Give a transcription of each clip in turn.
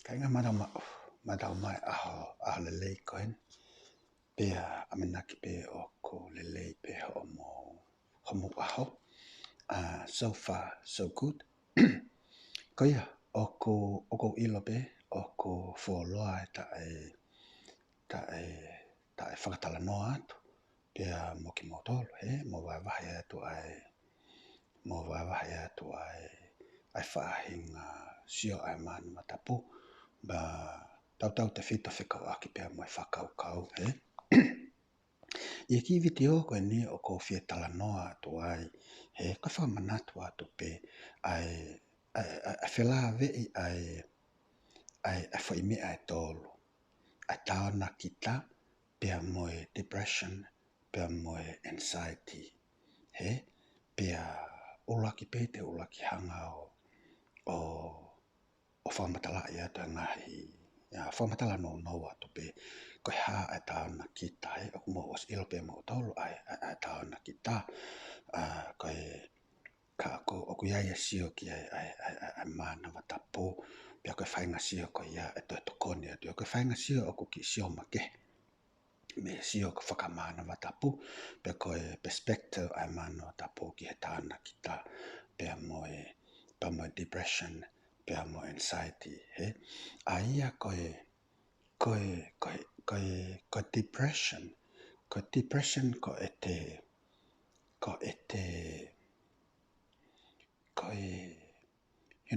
Kaya nga madama mai aho lelei koen. Pea amenaki pe o ko lelei pe homo aho. So far, so good. Koia, oko ilo pe, oko foloa ta e whakatala noa atu. Pea mo ki motolo, mo waiwahi atu ai whaahinga sio ai manu matapu. Ba tau te whita whikau aki pea mai whakaukau, Ia ki viti o koe ni o ko fia tala noa atu ai, koe whamanatu atu pe ai whela vei ai whaime ai tolu. Ai Taonakita, pea moe depression, pea moe anxiety, pea ulaki pe te ulaki hanga o whamatala i atu ngahi, whamatala no atu pe, koe ha ai Taonakita, o mo os ilo pe mo tolu ai Taonakita, koe ka o ku ia sio ki ai mana watapo, pea koe whainga sio ko ia e Tokoni atu, koe whainga sio o ku ki sio make, me sio ko whakamana watapu, pea koe perspective ai mana watapu ki he Taonakita, pea moe depression, pea moe anxiety, Aia koe depression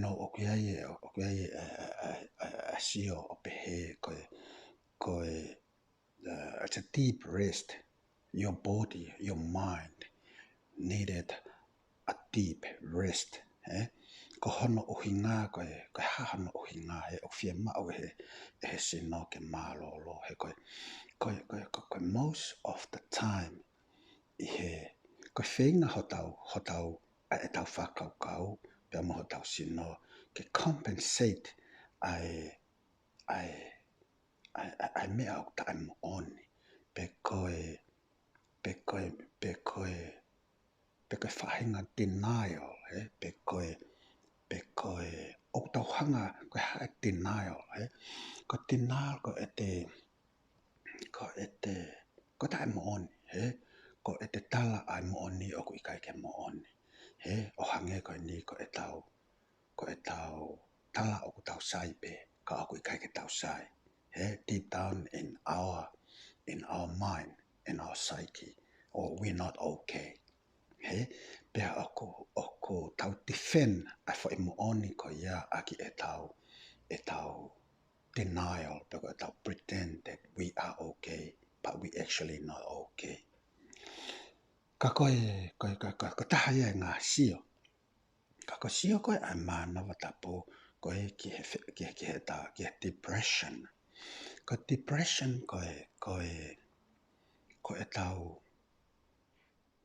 okuiai sio o pehe it's a deep rest. Your body, your mind needed a deep rest. Ko hono uhinga koe hahano uhinga o fia mau he sino ke malolo koe most of the time koe whenga hotau e tau whakaukau pia mo hotau sino ke compensate ai mea o tae mo oni pe koe whahinga denial pe koe o tau hanga koe hae denial ko denial ko tae mo oni ko tala ai mo oni o ku ikai ke mo oni o hange koe ni ko tau tala o ku tau sai pe ka o ku ikai ke tau sai deep down in our mind, in our psyche, or we're not okay. Pea ako tau defend ai fo imo oni ko ia aki e tau denial, because tau pretend that we are okay, but we actually not okay. Ka koe taha ia ngā sio. Ka koe sio koe ai mana watapo koe ki he depression. Ko depression koe tau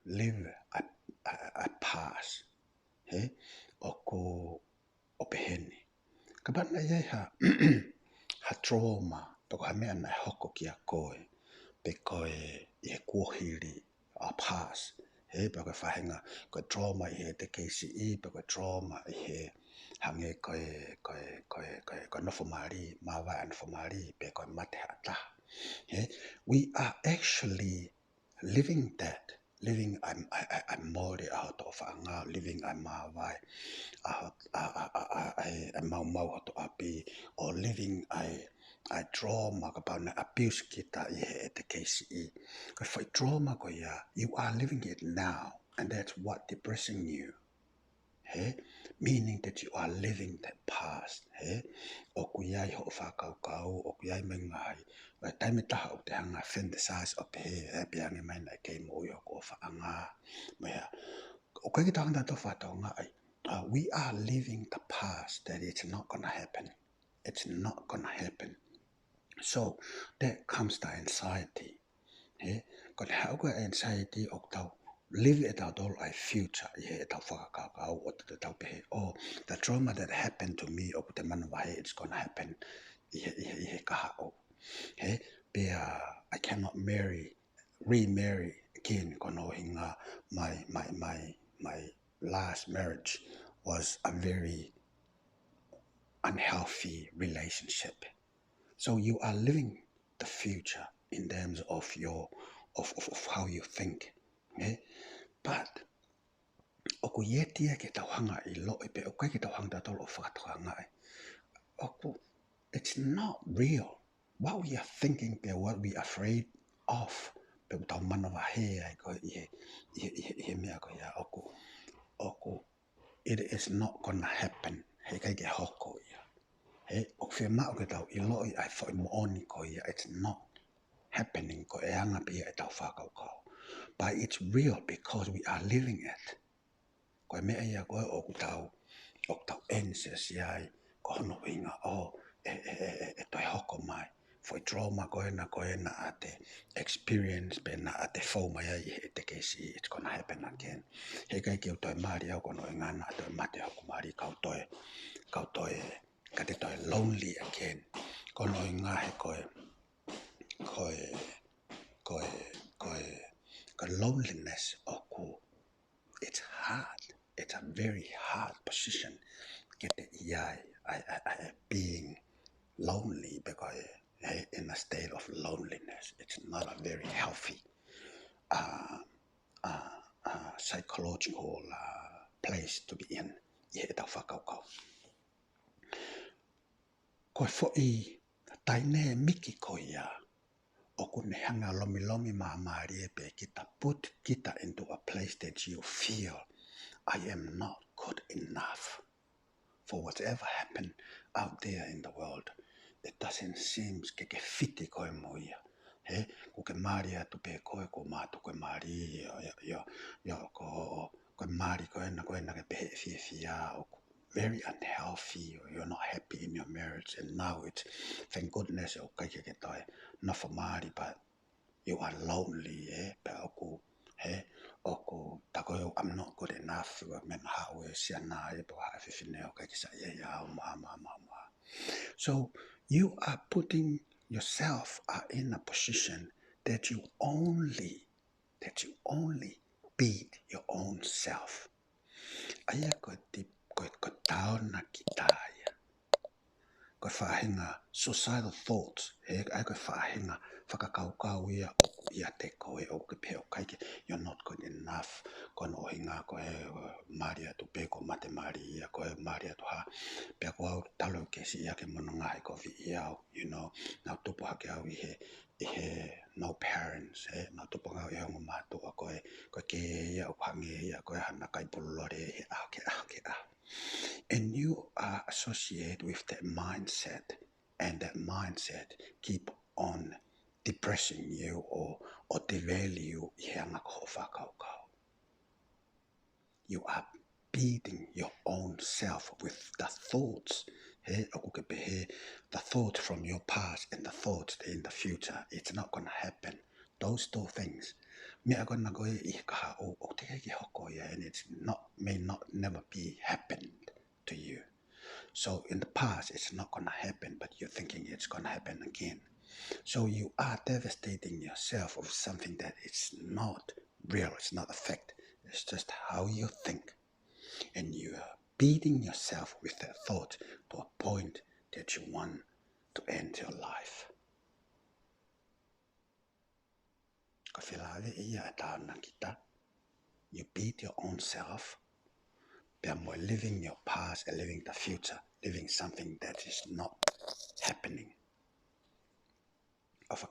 live a past, o peheni. Ka bana iai ha trauma, peko ha mea nai hoko ki a koe, pe koe i he kuohiri a past, peko whahenga koe trauma i he te KCE, peko trauma i he hange koe nofo mari, mawai nofo mari, pe koe mate hata. We are actually living that. Living I'm Māori aho to whaanga, living I'm mawai aho mau to api, or living I trauma ka pauna abuse kita I he te KCE. Ko whai trauma ko ia, you are living it now, and that's what depressing you. Meaning that you are living that past. O ku iai ho whakaukau, o ku iai me ngai, o e taime taha o te hanga fantasize o pe piange mai nei kei mo i o ko whaanga. Mea, o kai ki tahanga to whatau ngai, we are living the past, that it's not gonna happen. It's not gonna happen. So, that comes the anxiety. Ko te hauka anxiety o tau live it out all I future I he tau whakakakau o te tau pehe the trauma that happened to me o te manawahe it's gonna happen I he kaha o I cannot remarry again kono hinga my last marriage was a very unhealthy relationship. So you are living the future in terms of your of how you think. Okay? But oku yetia ke tauhanga I lo I pe o kai ke tauhanga tolo whakatauhanga I. Oku, it's not real. What we are thinking, what we are afraid of, pe tau mana wa he ai ko I mea ko ia oku, it is not gonna happen. He kai ke hoko ia. He o whi mao ke tau I loi ai whai mooni ko ia. It's not happening ko e anga pia e tau whakaukau. But it's real because we are living it. Ko e mea ia koe o tau ancestors iai ko hono inga e toi hoko mai. For trauma koe na ate experience pe na ate fauma ia I te kesi it's gonna happen again. He kai ki o toi maari au kono inga na toi mate hoko maari kau toi ka te toi lonely again. Kono inga he koe loneliness oku. It's hard. It's a very hard position. Get the I being lonely because in a state of loneliness, it's not a very healthy uh, psychological place to be in. Ita whakaukau. Koe fo'i taine miki ko ia o kune hanga lomi maamari e pe kita put kita into a place that you feel I am not good enough for whatever happened out there in the world. It doesn't seem ke fiti koe mo ia. He, ko ke maari atu pe koe ko mātu koe maari koe maari koe na ke pehe fia o very unhealthy or you're not happy in your marriage and now it's thank goodness o kai ke toi not for maari but you are lonely pe oku he oku tako I'm not good enough men how is na e po ha fifine o kai sa ya ma. So you are putting yourself in a position that you only beat your own self. Aya ko Taonakita ko whahinga societal thoughts ai ko whahinga whakakaukau ia o ia te koe o ke peo kaike you're not good enough ko no hinga ko maria tu pe ko mate maria ko maria tu ha pe ko au talo ke si ia ke mono ngai ko vi ia you know na tupu ha ke au he no parents na tupu ngau ia mo matu ko ke ia o hange ia ko hana kai pulore ke and you are associated with that mindset, and that mindset keep on depressing you or devalue you are beating your own self with the thoughts. The thought from your past and the thoughts in the future. It's not going to happen. Those two things. And it's may not never be happened to you. So in the past, it's not going to happen, but you're thinking it's going to happen again. So you are devastating yourself with something that is not real. It's not a fact. It's just how you think. And you are beating yourself with that thought to a point that you want to end your life. You beat your own self by living your past and living the future, living something that is not happening. Of a